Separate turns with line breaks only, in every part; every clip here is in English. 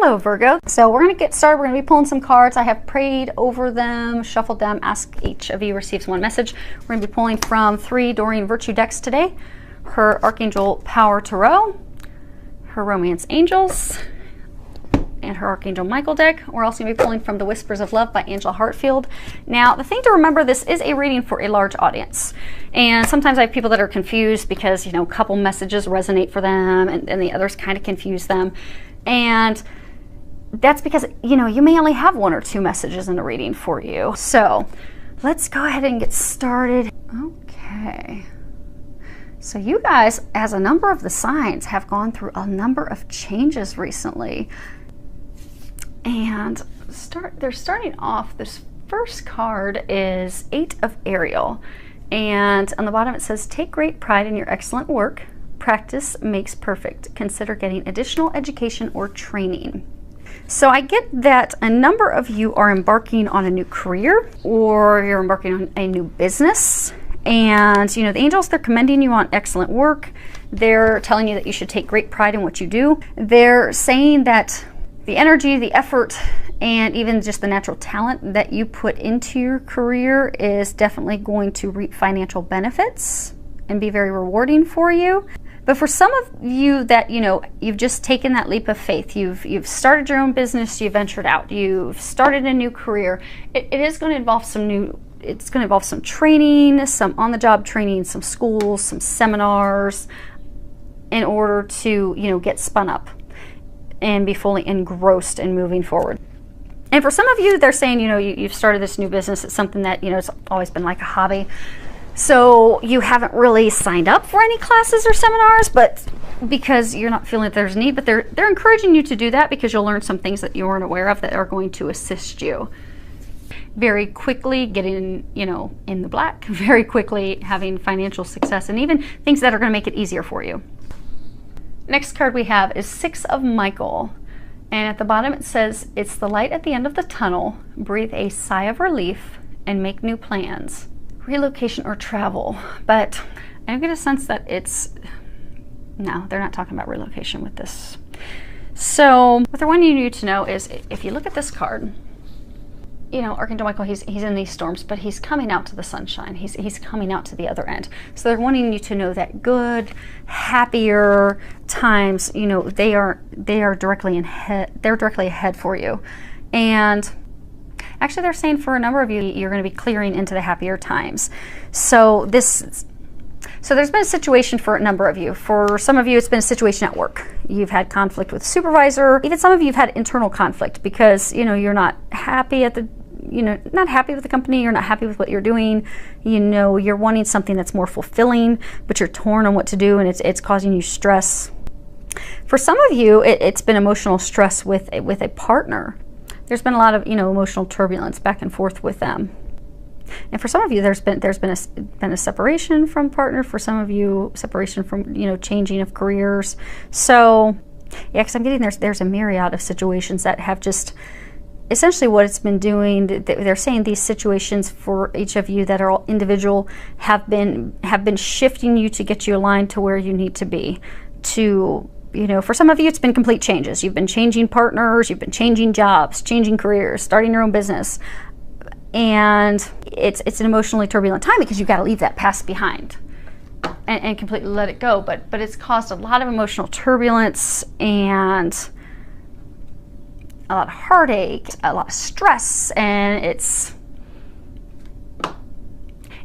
Hello Virgo. So we're going to get started. We're going to be pulling some cards. I have prayed over them, shuffled them, asked each of you receives one message. We're going to be pulling from 3 Doreen Virtue decks today. Her Archangel Power Tarot, her Romance Angels, and her Archangel Michael deck. We're also going to be pulling from The Whispers of Love by Angela Hartfield. Now, the thing to remember, this is a reading for a large audience. And sometimes I have people that are confused because, you know, a couple messages resonate for them and the others kind of confuse them. And that's because, you know, you may only have 1 or 2 messages in a reading for you. So let's go ahead and get started. Okay. So you guys, as a number of the signs, have gone through a number of changes recently. And they're starting off, this first card is 8 of Ariel. And on the bottom it says, take great pride in your excellent work. Practice makes perfect. Consider getting additional education or training. So I get that a number of you are embarking on a new career, or you're embarking on a new business. And, you know, the angels, they're commending you on excellent work. They're telling you that you should take great pride in what you do. They're saying that the energy, the effort, and even just the natural talent that you put into your career is definitely going to reap financial benefits and be very rewarding for you. But for some of you that, you know, you've just taken that leap of faith, you've started your own business, you've ventured out, you've started a new career, it is going to involve it's going to involve some training, some on-the-job training, some schools, some seminars, in order to, you know, get spun up and be fully engrossed in moving forward. And for some of you, they're saying, you know, you've started this new business. It's something that, you know, it's always been like a hobby. So you haven't really signed up for any classes or seminars, but because you're not feeling that there's a need, but they're encouraging you to do that because you'll learn some things that you weren't aware of that are going to assist you. Very quickly getting, you know, in the black, very quickly having financial success, and even things that are going to make it easier for you. Next card we have is 6 of Michael. And at the bottom it says, it's the light at the end of the tunnel. Breathe a sigh of relief and make new plans. Relocation or travel. But I get a sense that no, they're not talking about relocation with this. So what they're wanting you to know is, if you look at this card, you know, Archangel Michael, he's in these storms, but he's coming out to the sunshine. He's coming out to the other end. So they're wanting you to know that good, happier times, you know, they are directly ahead for you. And actually, they're saying for a number of you, you're going to be clearing into the happier times. So there's been a situation for a number of you. For some of you, it's been a situation at work. You've had conflict with a supervisor. Even some of you have had internal conflict because, you know, you're not happy not happy with the company. You're not happy with what you're doing. You know, you're wanting something that's more fulfilling, but you're torn on what to do, and it's causing you stress. For some of you, it's been emotional stress with a partner. There's been a lot of, you know, emotional turbulence back and forth with them. And for some of you, there's been a separation from partner. For some of you, separation from, you know, changing of careers. So yeah, because I'm getting there's a myriad of situations that have just essentially what it's been doing. They're saying these situations for each of you that are all individual have been shifting you to get you aligned to where you need to be. To, you know, for some of you, it's been complete changes. You've been changing partners, you've been changing jobs, changing careers, starting your own business. And it's an emotionally turbulent time because you've got to leave that past behind and completely let it go. But it's caused a lot of emotional turbulence and a lot of heartache, a lot of stress, and it's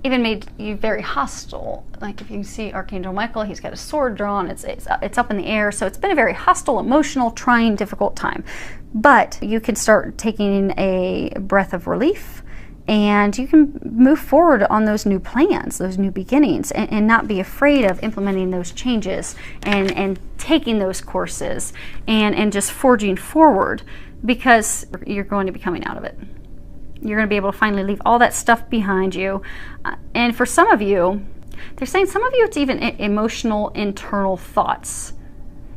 even made you very hostile. Like if you see Archangel Michael, he's got a sword drawn, it's up in the air. So it's been a very hostile, emotional, trying, difficult time. But you can start taking a breath of relief, and you can move forward on those new plans, those new beginnings, and not be afraid of implementing those changes and taking those courses and just forging forward, because you're going to be coming out of it. You're going to be able to finally leave all that stuff behind you. And for some of you, they're saying some of you, it's even emotional internal thoughts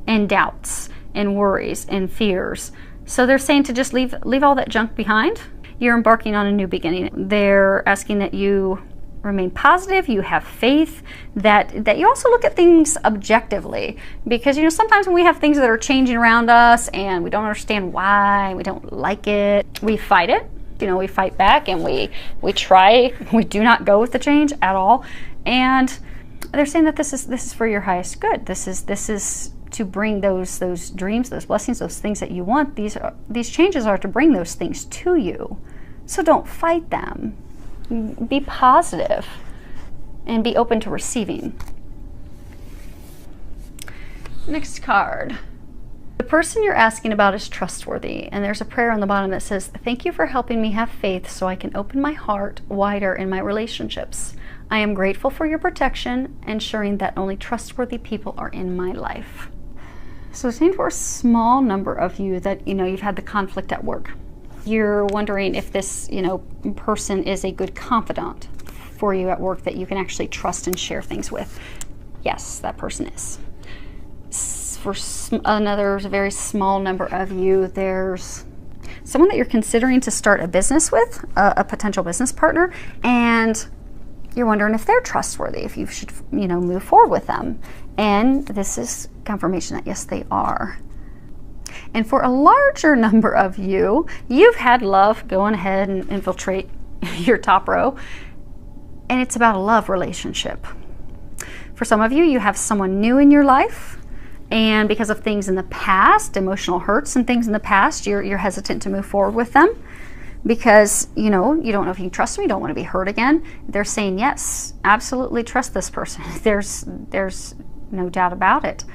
and doubts and worries and fears. So they're saying to just leave all that junk behind. You're embarking on a new beginning. They're asking that you remain positive, you have faith, that you also look at things objectively, because sometimes when we have things that are changing around us and we don't understand why, we don't like it, we fight it. We fight back and we do not go with the change at all. And they're saying that this is for your highest good. This is to bring those dreams, those blessings, those things that you want. These changes are to bring those things to you. So don't fight them. Be positive and be open to receiving. Next card. The person you're asking about is trustworthy, and there's a prayer on the bottom that says, "Thank you for helping me have faith so I can open my heart wider in my relationships. I am grateful for your protection, ensuring that only trustworthy people are in my life." So it's saying for a small number of you that, you've had the conflict at work. You're wondering if this, person is a good confidant for you at work that you can actually trust and share things with. Yes, that person is. For another very small number of you, there's someone that you're considering to start a business with, a potential business partner, and you're wondering if they're trustworthy, if you should, move forward with them. And this is confirmation that yes, they are. And for a larger number of you, you've had love go on ahead and infiltrate your top row, and it's about a love relationship. For some of you, you have someone new in your life, and because of things in the past, emotional hurts and things in the past, you're hesitant to move forward with them because, you don't know if you can trust them, you don't want to be hurt again. They're saying, yes, absolutely trust this person. There's no doubt about it.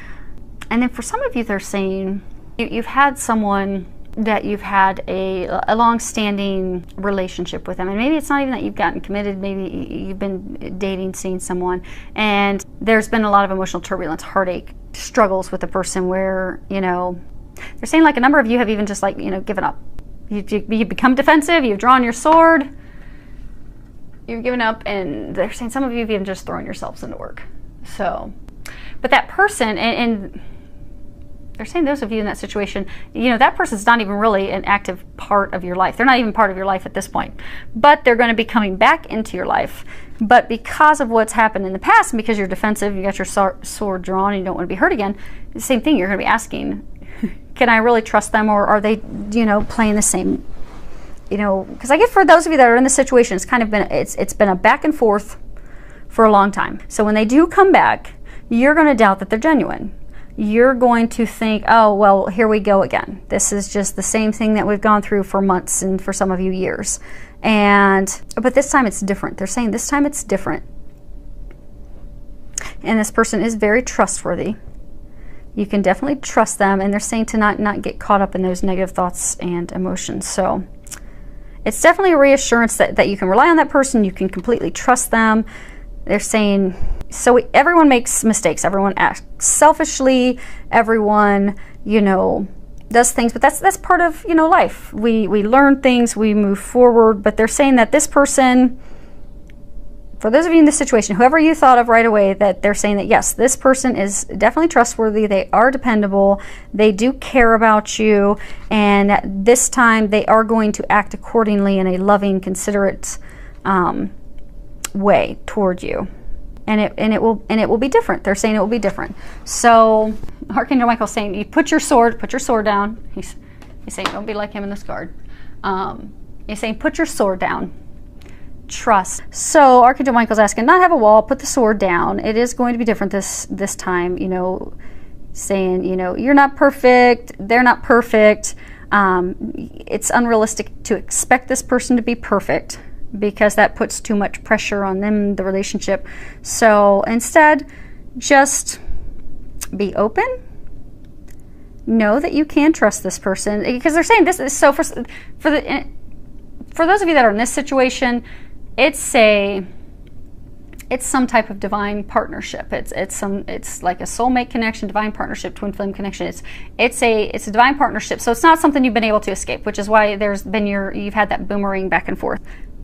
And then for some of you, they're saying you've had someone that you've had a long-standing relationship with them, and maybe it's not even that you've gotten committed, maybe you've been dating, seeing someone, and there's been a lot of emotional turbulence, heartache, struggles with the person where, they're saying like a number of you have even just given up. You've become defensive, you've drawn your sword, you've given up, and they're saying some of you have even just thrown yourselves into work. So, but that person, and they're saying those of you in that situation, that person's not even really an active part of your life. They're not even part of your life at this point. But they're going to be coming back into your life. But because of what's happened in the past, and because you're defensive, you got your sword drawn, and you don't want to be hurt again, the same thing, you're going to be asking, can I really trust them, or are they, playing the same, because I get for those of you that are in this situation, it's kind of been, it's been a back and forth for a long time. So when they do come back, you're going to doubt that they're genuine. You're going to think, oh, well, here we go again. This is just the same thing that we've gone through for months and for some of you years. But this time it's different. They're saying this time it's different. And this person is very trustworthy. You can definitely trust them, and they're saying to not get caught up in those negative thoughts and emotions. So it's definitely a reassurance that you can rely on that person, you can completely trust them. They're saying, so everyone makes mistakes, everyone acts selfishly, everyone, does things, but that's part of, life. We learn things, we move forward, but they're saying that this person, for those of you in this situation, whoever you thought of right away, that they're saying that yes, this person is definitely trustworthy, they are dependable, they do care about you, and this time they are going to act accordingly in a loving, considerate way toward you, and it will be different. They're saying it will be different. So Archangel Michael's saying, you put your sword down. He's saying, don't be like him in this card. He's saying, put your sword down. Trust. So Archangel Michael's asking, not have a wall, put the sword down. It is going to be different this time. Saying, you're not perfect. They're not perfect. It's unrealistic to expect this person to be perfect, because that puts too much pressure on them, the relationship. So instead, just be open. Know that you can trust this person, because they're saying this is so for those of you that are in this situation, it's some type of divine partnership. It's like a soulmate connection, divine partnership, twin flame connection. It's a divine partnership. So it's not something you've been able to escape, which is why you've had that boomerang back and forth.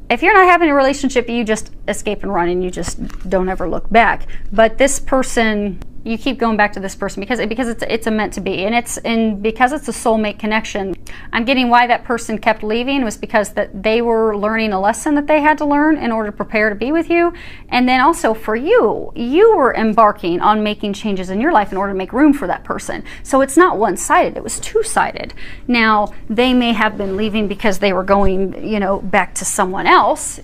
If you're not having a relationship, you just escape and run, and you just don't ever look back. But this person, You keep going back to this person because it's a meant to be, and because it's a soulmate connection. I'm getting why that person kept leaving was because that they were learning a lesson that they had to learn in order to prepare to be with you. And then also for you were embarking on making changes in your life in order to make room for that person. So it's not one-sided, it was two-sided. Now, they may have been leaving because they were going, back to someone else.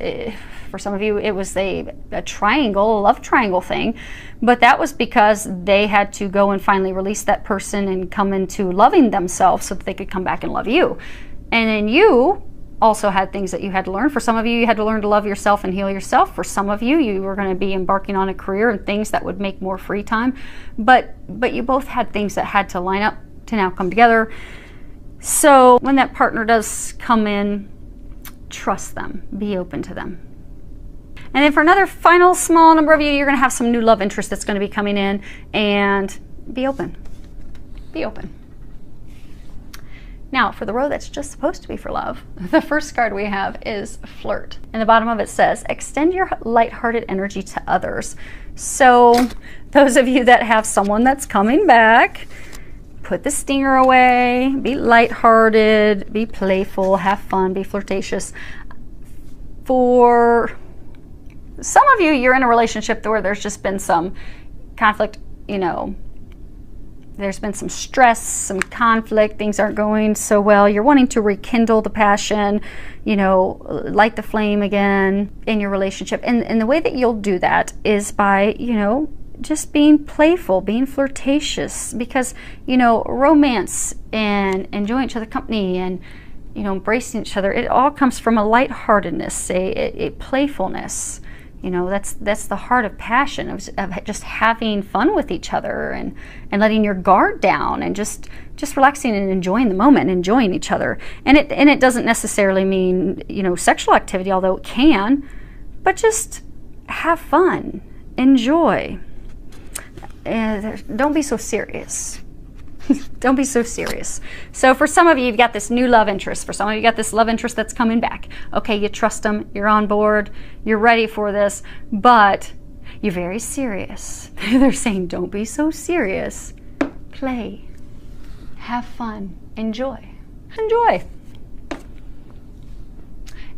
For some of you, it was a triangle, a love triangle thing, but that was because they had to go and finally release that person and come into loving themselves so that they could come back and love you. And then you also had things that you had to learn. For some of you, you had to learn to love yourself and heal yourself. For some of you, you were going to be embarking on a career and things that would make more free time. But you both had things that had to line up to now come together. So when that partner does come in, trust them, be open to them. And then for another final small number of you, you're going to have some new love interest that's going to be coming in, and be open. Be open. Now, for the row that's just supposed to be for love, the first card we have is Flirt. And the bottom of it says, extend your lighthearted energy to others. So those of you that have someone that's coming back, put the stinger away, be lighthearted, be playful, have fun, be flirtatious. For some of you, you're in a relationship where there's just been some conflict, there's been some stress, some conflict, things aren't going so well. You're wanting to rekindle the passion, light the flame again in your relationship. And the way that you'll do that is by, just being playful, being flirtatious, because, romance and enjoying each other's company and, embracing each other, it all comes from a lightheartedness, a playfulness. That's the heart of passion, of just having fun with each other and letting your guard down and just relaxing and enjoying the moment, enjoying each other. And it doesn't necessarily mean, sexual activity, although it can, but just have fun, enjoy. Don't be so serious. Don't be so serious. So for some of you, you've got this new love interest. For some of you, you got this love interest that's coming back. Okay, you trust them, you're on board, you're ready for this, but you're very serious. They're saying, don't be so serious. Play, have fun, enjoy. Enjoy.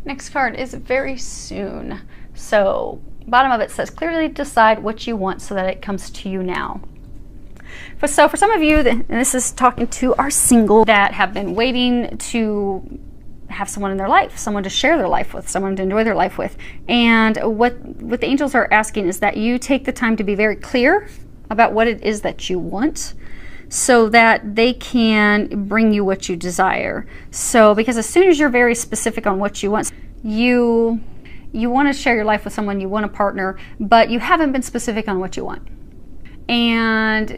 Next card is very soon. So bottom of it says, clearly decide what you want so that it comes to you now. So for some of you, and this is talking to our single that have been waiting to have someone in their life, someone to share their life with, someone to enjoy their life with. And what the angels are asking is that you take the time to be very clear about what it is that you want so that they can bring you what you desire. So because as soon as you're very specific on what you want, you want to share your life with someone, you want a partner, but you haven't been specific on what you want. And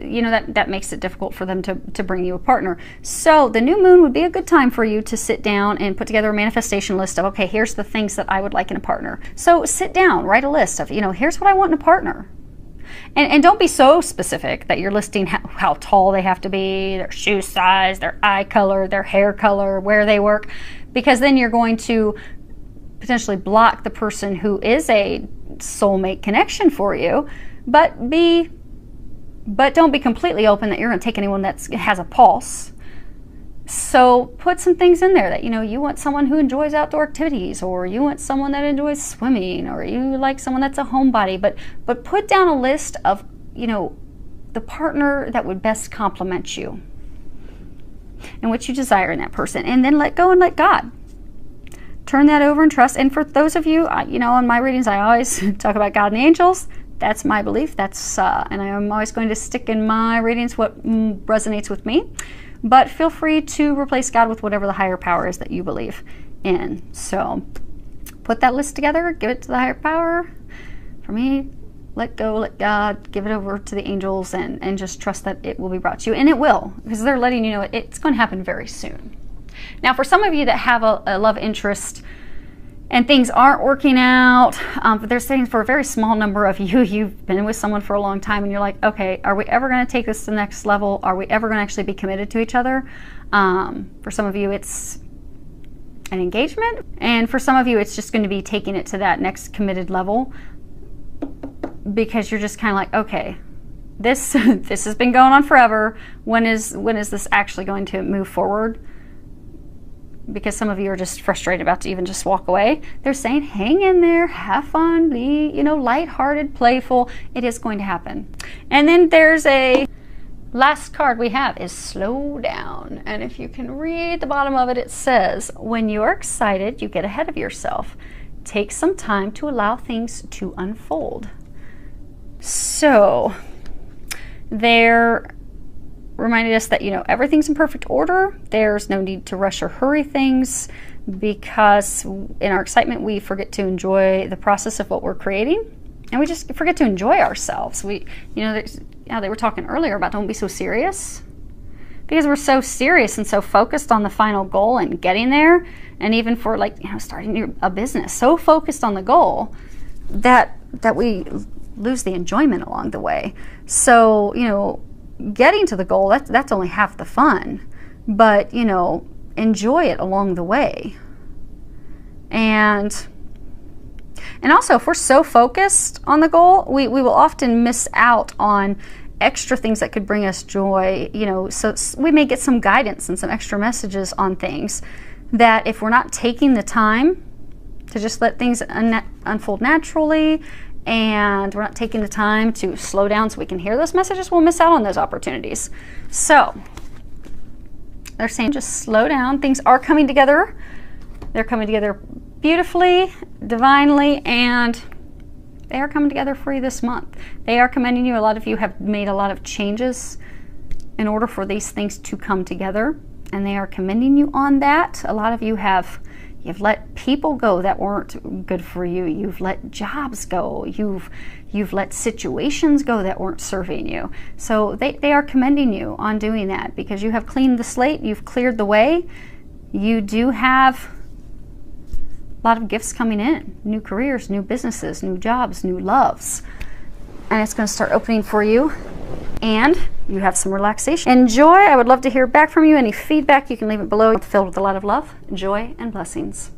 that makes it difficult for them to bring you a partner. So the new moon would be a good time for you to sit down and put together a manifestation list of, okay, here's the things that I would like in a partner. So sit down, write a list of, here's what I want in a partner. And don't be so specific that you're listing how tall they have to be, their shoe size, their eye color, their hair color, where they work, because then you're going to potentially block the person who is a soulmate connection for you. But don't be completely open that you're going to take anyone that has a pulse. So put some things in there that, you want someone who enjoys outdoor activities, or you want someone that enjoys swimming, or you like someone that's a homebody. But put down a list of, the partner that would best complement you and what you desire in that person. And then let go and let God. Turn that over and trust. And for those of you, in my readings, I always talk about God and the angels. That's my belief. And I'm always going to stick in my readings what resonates with me. But feel free to replace God with whatever the higher power is that you believe in. So put that list together, give it to the higher power. For me, let go, let God, give it over to the angels, and just trust that it will be brought to you. And it will, because they're letting you know it's going to happen very soon. Now, for some of you that have a love interest and things aren't working out, but they're saying for a very small number of you, you've been with someone for a long time and you're like, okay, are we ever going to take this to the next level? Are we ever going to actually be committed to each other? For some of you, it's an engagement. And for some of you, it's just going to be taking it to that next committed level, because you're just kind of like, okay, this this has been going on forever. When is this actually going to move forward? Because some of you are just frustrated about to even just walk away. They're saying, hang in there, have fun, be, you know, lighthearted, playful. It is going to happen. And then there's a last card we have is slow down. And if you can read the bottom of it, it says, when you're excited, you get ahead of yourself. Take some time to allow things to unfold. So they're reminded us that, you know, everything's in perfect order. There's no need to rush or hurry things, because in our excitement we forget to enjoy the process of what we're creating, and we just forget to enjoy ourselves. We, you know, they were talking earlier about don't be so serious, because we're so serious and so focused on the final goal and getting there, and even for, like, you know, starting a business, so focused on the goal that we lose the enjoyment along the way. So, you know, getting to the goal, that's only half the fun, but, you know, enjoy it along the way. And also, if we're so focused on the goal, we will often miss out on extra things that could bring us joy, you know. So we may get some guidance and some extra messages on things that, if we're not taking the time to just let things unfold naturally, and we're not taking the time to slow down so we can hear those messages, we'll miss out on those opportunities. So they're saying just slow down. Things are coming together. They're coming together beautifully, divinely, and they are coming together for you this month. They are commending you. A lot of you have made a lot of changes in order for these things to come together, and they are commending you on that. A lot of you you've let people go that weren't good for you. You've let jobs go. You've let situations go that weren't serving you. So they are commending you on doing that, because you have cleaned the slate. You've cleared the way. You do have a lot of gifts coming in. New careers, new businesses, new jobs, new loves. And it's going to start opening for you. And you have some relaxation. Enjoy. I would love to hear back from you. Any feedback, you can leave it below. It's filled with a lot of love, joy, and blessings.